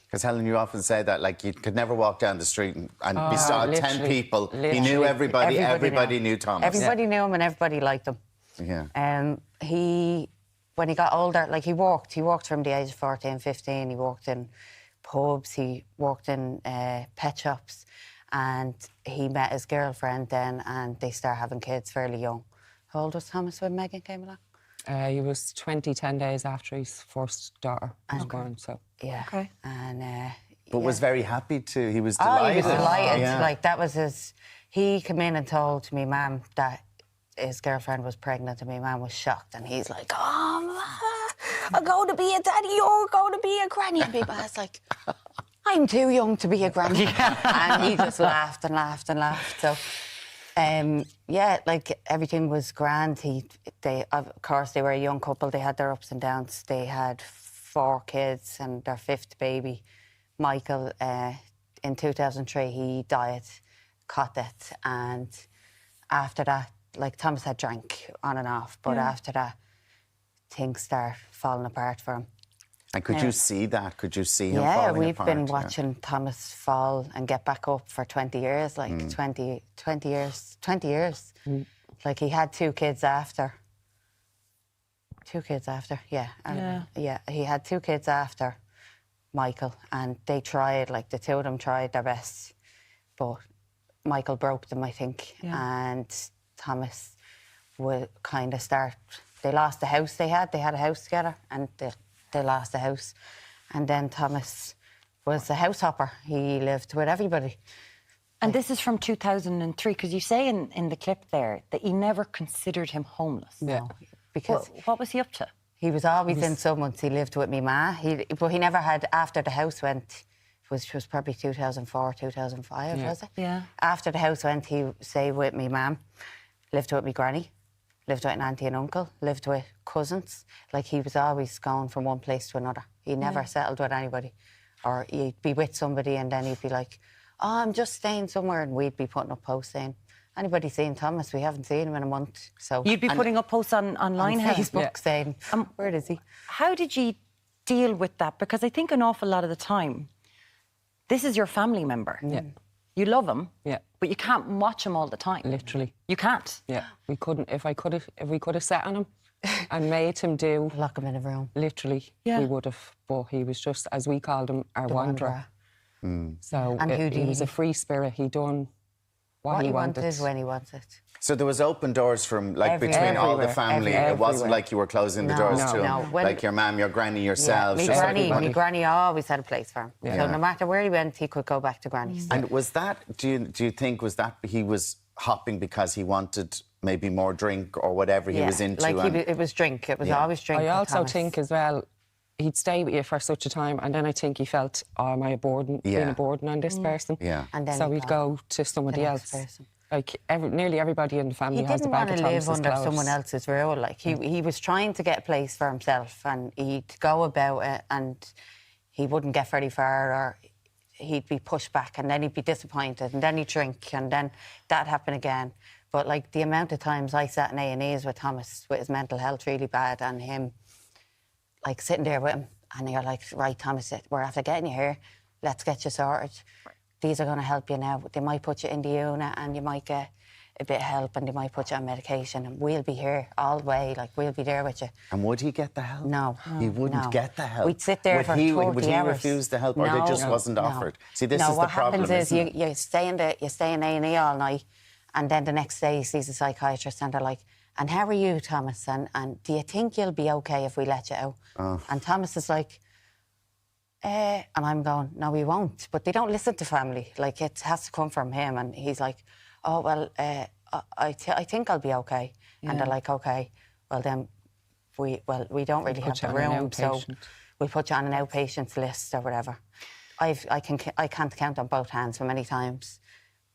Because Helen, you often say that, like, you could never walk down the street and be saw 10 people. He knew everybody. Everybody knew Thomas. Everybody knew him and everybody liked him. Yeah. When he got older, like he walked from the age of 14, 15. He walked in pubs, he walked in pet shops, and he met his girlfriend then, and they started having kids fairly young. How old was Thomas when Megan came along? He was 10 days after his first daughter was born, so... Yeah. Okay. And... But was very happy to... He was delighted. He was delighted. Yeah. Like, that was his... He came in and told me mum that his girlfriend was pregnant, and my mum was shocked, and he's like, oh, I'm going to be a daddy, you're going to be a granny. And people was like, I'm too young to be a granny. And he just laughed and laughed and laughed. So, yeah, like, everything was grand. They, of course, they were a young couple. They had their ups and downs. They had 4 kids, and their 5th baby, Michael, in 2003, he died, caught it. And after that, like, Thomas had drank on and off, but after that, things started falling apart for him. And could you see that? Could you see him falling apart? Yeah, we've been watching Thomas fall and get back up for 20 years, like 20 years. Like, he had 2 kids after. 2 kids after, yeah. Yeah, he had 2 kids after Michael, and they tried, like, the 2 of them tried their best, but Michael broke them, I think, and Thomas would kind of start... They lost the house they had a house together, and they lost the house. And then Thomas was a house hopper. He lived with everybody. And this is from 2003, because you say in the clip there that he never considered him homeless. No, because... What was he up to? He was always in someone's. He lived with me ma. But he never had, after the house went, which was probably 2004, 2005, was it? Yeah. After the house went, he stayed with me mum, lived with me granny, lived with an auntie and uncle, lived with cousins. Like, he was always going from one place to another. He never settled with anybody. Or he'd be with somebody and then he'd be like, oh, I'm just staying somewhere, and we'd be putting up posts saying, anybody seen Thomas? We haven't seen him in a month. So you'd be putting up posts online, on Facebook saying, where is he? How did you deal with that? Because I think an awful lot of the time, this is your family member. Yeah. You love him, but you can't watch him all the time. Literally. You can't. Yeah, we couldn't. If we could have sat on him and made him do... Lock him in a room. Literally, we would have. But he was just, as we called him, our wanderer. So he was a free spirit. He done what he wanted when he wanted. So there was open doors from, like, between all the family. It wasn't like you were closing the doors to him. Like your mum, your granny, yourselves. My granny always had a place for him. So no matter where he went, he could go back to granny's. And was that, do you think, was that he was hopping because he wanted maybe more drink or whatever he was into? Like, it was drink. It was always drink. I also think as well, he'd stay with you for such a time, and then I think he felt, oh, am I being a burden on this person? Yeah. And then so he'd go to somebody else. Like, nearly everybody in the family has a bag of Thomas's clothes. He didn't want to live under someone else's rule. Like, he was trying to get a place for himself, and he'd go about it, and he wouldn't get very far, or he'd be pushed back, and then he'd be disappointed, and then he'd drink, and then that'd happen again. But, like, the amount of times I sat in A&Es with Thomas with his mental health really bad, and him, like, sitting there with him, and you're like, right, Thomas, we're after getting you here, let's get you sorted. These are going to help you now. They might put you in the unit and you might get a bit of help, and they might put you on medication, and we'll be here all the way, like, we'll be there with you. And would he get the help? No. He wouldn't get the help? We'd sit there for 30 hours. Would he refuse the help, or they just wasn't offered? See, this is the problem, what happens is you stay in A&E all night, and then the next day he sees a psychiatrist, and they're like, and how are you, Thomas? And do you think you'll be OK if we let you out? And Thomas is like, and I'm going, no, we won't. But they don't listen to family. Like, it has to come from him. And he's like, oh, well, I think I'll be OK. Yeah. And they're like, OK, well, then we don't really have the room, so we'll put you on an outpatients list or whatever. I can't count on both hands how many times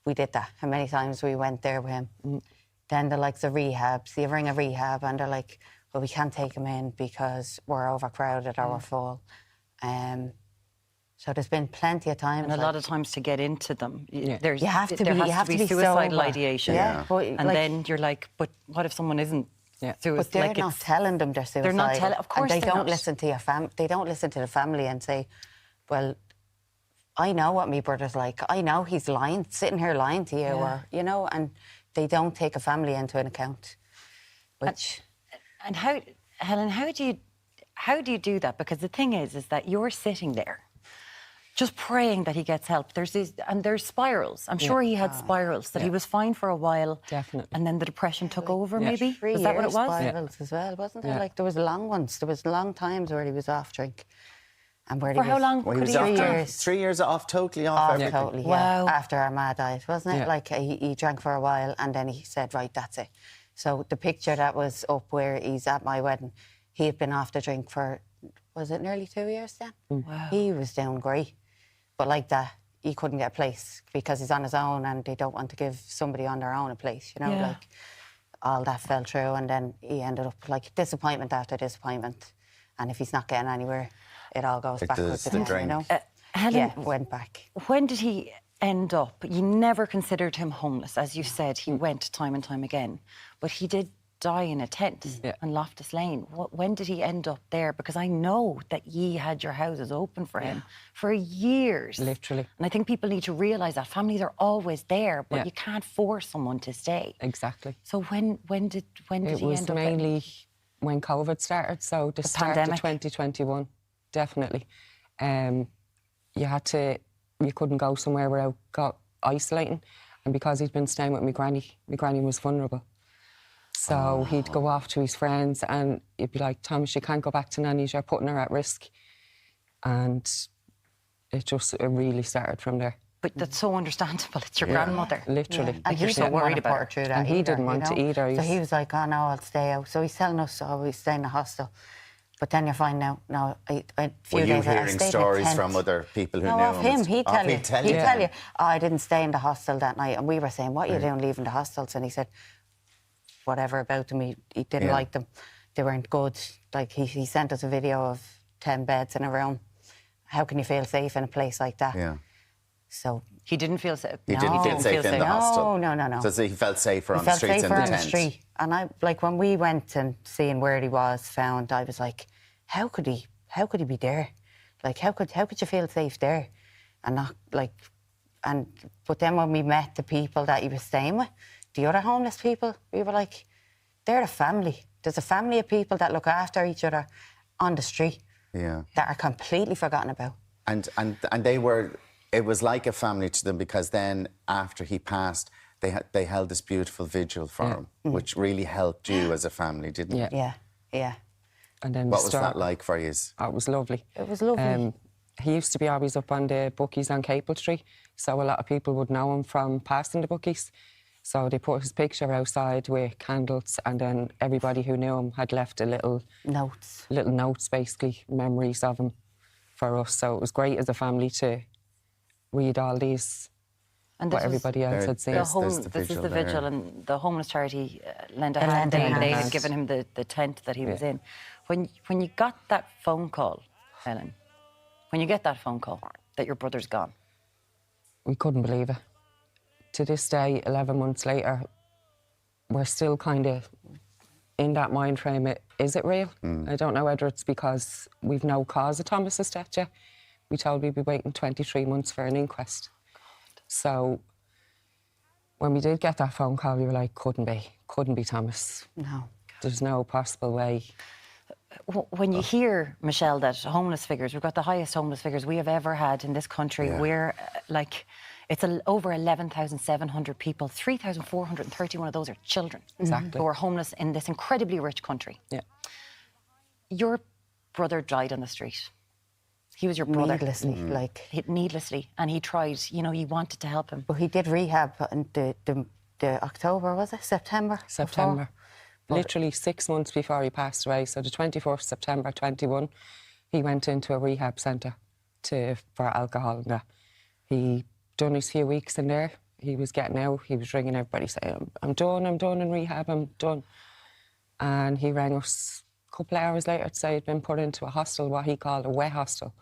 we did that, how many times we went there with him. Then they're like the rehabs, you ring a rehab, and they're like, well, we can't take him in because we're overcrowded or we're full. So there's been plenty of times. And a lot of times to get into them, you have to be suicidal sober. ideation. Yeah. But, and then you're like, but what if someone isn't? But they're not telling them they're suicidal. They're not telling, of course. And they don't listen to your they don't listen to the family and say, well, I know what my brother's like. I know he's lying, sitting here lying to you, or, you know, and they don't take a family into an account. Which... And how, Helen, how do you do that? Because the thing is that you're sitting there just praying that he gets help. There's spirals. I'm sure he had spirals, that he was fine for a while. Definitely. And then the depression took over, maybe? 3 Was that what it years was? spirals as well, wasn't there? Like, there was long ones. There was long times where he was off drink. And where For how long well, he could was he off have drink? done? 3 years off, totally off everything. Totally, Wow. After our ma died, wasn't it? Yeah. Like, he drank for a while and then he said, right, that's it. So the picture that was up where he's at my wedding, he had been off the drink for, was it nearly 2 years then? Wow. He was down great. But like that, he couldn't get a place because he's on his own and they don't want to give somebody on their own a place, you know? Yeah. Like, all that fell through and then he ended up like disappointment after disappointment. And if he's not getting anywhere, it all goes backwards does, the again, you know? Helen, went back. when did he end up? You never considered him homeless. As you said, he went time and time again. But he did die in a tent on Loftus Lane. When did he end up there? Because I know that ye had your houses open for him for years. Literally. And I think people need to realise that families are always there, but you can't force someone to stay. Exactly. So when did he end up? It was mainly when COVID started, so the start pandemic. of 2021, definitely. You couldn't go somewhere without isolating, and because he'd been staying with my granny was vulnerable. So he'd go off to his friends and he'd be like, Thomas, you can't go back to Nanny's, you're putting her at risk. And it really started from there. But that's so understandable. It's your grandmother. Literally. And You're he so didn't worried want to about put her her. through that And he didn't want to either. So he was like, oh no, I'll stay out. So he's telling us, oh, we stay in the hostel. But then you find out, no, a few Were you days later, I hearing stayed in a stories tent. from other people who No, knew of him. He'd tell you. He'd tell He'd you. tell you, oh, I didn't stay in the hostel that night. And we were saying, what are you doing leaving the hostels? And he said, whatever about them, he didn't like them. They weren't good. Like, he sent us a video of 10 beds in a room. How can you feel safe in a place like that? Yeah. So... He didn't feel safe. He didn't feel safe in the hostel. No. So he felt safer on the felt streets safer in the on tent. the street. And I, like, when we went and seeing where he was found, I was like, how could he be there? Like, how could you feel safe there? And not like, but then when we met the people that he was staying with, the other homeless people, we were like, they're a family. There's a family of people that look after each other on the street. Yeah. That are completely forgotten about. And they were. It was like a family to them, because then after he passed, they held this beautiful vigil for him, which really helped you as a family, didn't it? Yeah. And then What was that like for you? Oh, it was lovely. It was lovely. He used to be always up on the bookies on Capel Street, so a lot of people would know him from passing the bookies. So they put his picture outside with candles, and then everybody who knew him had left a little notes, basically memories of him for us. So it was great as a family to read all these, and what everybody else had seen. This is the Vigil, and the homeless charity Lend a Hand. They had given him the tent that he was in. When you got that phone call, Helen, when you get that phone call that your brother's gone, we couldn't believe it. To this day, 11 months later, we're still kind of in that mind frame. Is it real? I don't know whether it's because we've no cause of Thomas's death yet. We told we'd be waiting 23 months for an inquest. God. So when we did get that phone call, we were like, couldn't be Thomas. No. There's no possible way. When you hear, Michelle, that homeless figures, we've got the highest homeless figures we have ever had in this country. Yeah. We're it's over 11,700 people. 3,431 of those are children who are homeless in this incredibly rich country. Yeah. Your brother died on the street. He was your brother. Needlessly. And he tried, you wanted to help him. But he did rehab in the October, was it? September? Literally 6 months before he passed away. So the 24th September 21, he went into a rehab centre for alcohol and that. He done his few weeks in there. He was getting out. He was ringing everybody saying, I'm done in rehab, I'm done. And he rang us a couple of hours later to say he'd been put into a hostel, what he called a wet hostel.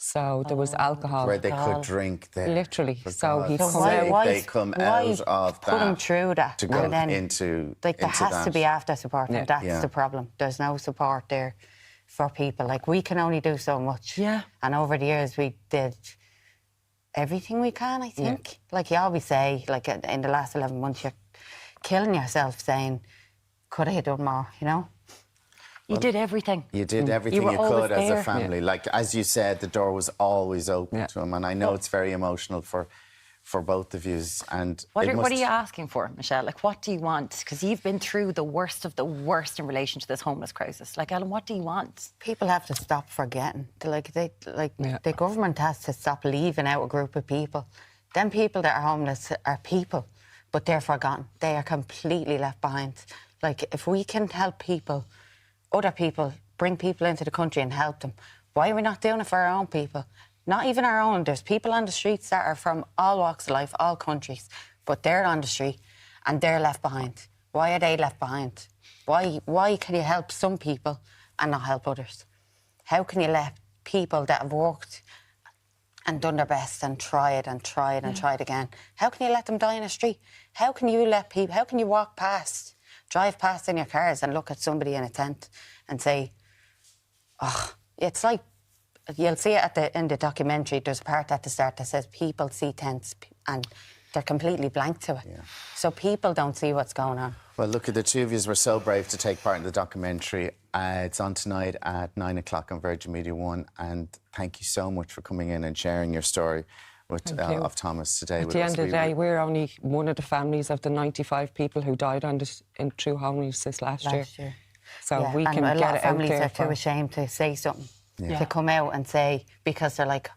So there was alcohol. Where they could drink there. Literally. So he'd come out. They come out of that. Put him through that. To go and then, into there has to be after support, and that's the problem. There's no support there for people. Like, we can only do so much. Yeah. And over the years, we did everything we can, I think. Like you always say, like in the last 11 months, you're killing yourself saying, could I have done more, you know? You did everything. You did everything were you always could as a there. family. Like, as you said, the door was always open to him. And I know it's very emotional for both of you. And What are you asking for, Michelle? Like, what do you want? Because you've been through the worst of the worst in relation to this homeless crisis. Like, Ellen, what do you want? People have to stop forgetting. The government has to stop leaving out a group of people. Them people that are homeless are people, but they're forgotten. They are completely left behind. Like, if we can help people, other people, bring people into the country and help them, why are we not doing it for our own people? Not even our own. There's people on the streets that are from all walks of life, all countries, but they're on the street and they're left behind. Why are they left behind? Why can you help some people and not help others? How can you let people that have worked and done their best and tried and tried and tried again, how can you let them die in the street? How can you let people, how can you walk past, drive past in your cars and look at somebody in a tent and say, oh, it's like, you'll see it in the documentary, there's a part at the start that says people see tents and they're completely blank to it. Yeah. So people don't see what's going on. Well, look, the two of you were so brave to take part in the documentary. It's on tonight at 9 o'clock on Virgin Media 1. And thank you so much for coming in and sharing your story of Thomas today. At the end of the day, we're only one of the families of the 95 people who died through homelessness last year. So we can and a get lot it of families out there are too ashamed to say something, to come out and say, because they're like,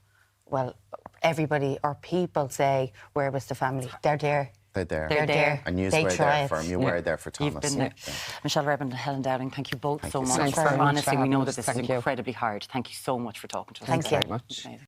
well, everybody or people say, where was the family? They're there. They're there. They're there. And you They were there tried. for him. You were there for Thomas. You've been there. Michelle, Redmond and Helen Dowling, thank you both so you much. so much. Thanks very much Honestly, for we know having that us. this is Thank you. incredibly hard. Thank you so much for talking to us. Thank you. Very much. Amazing.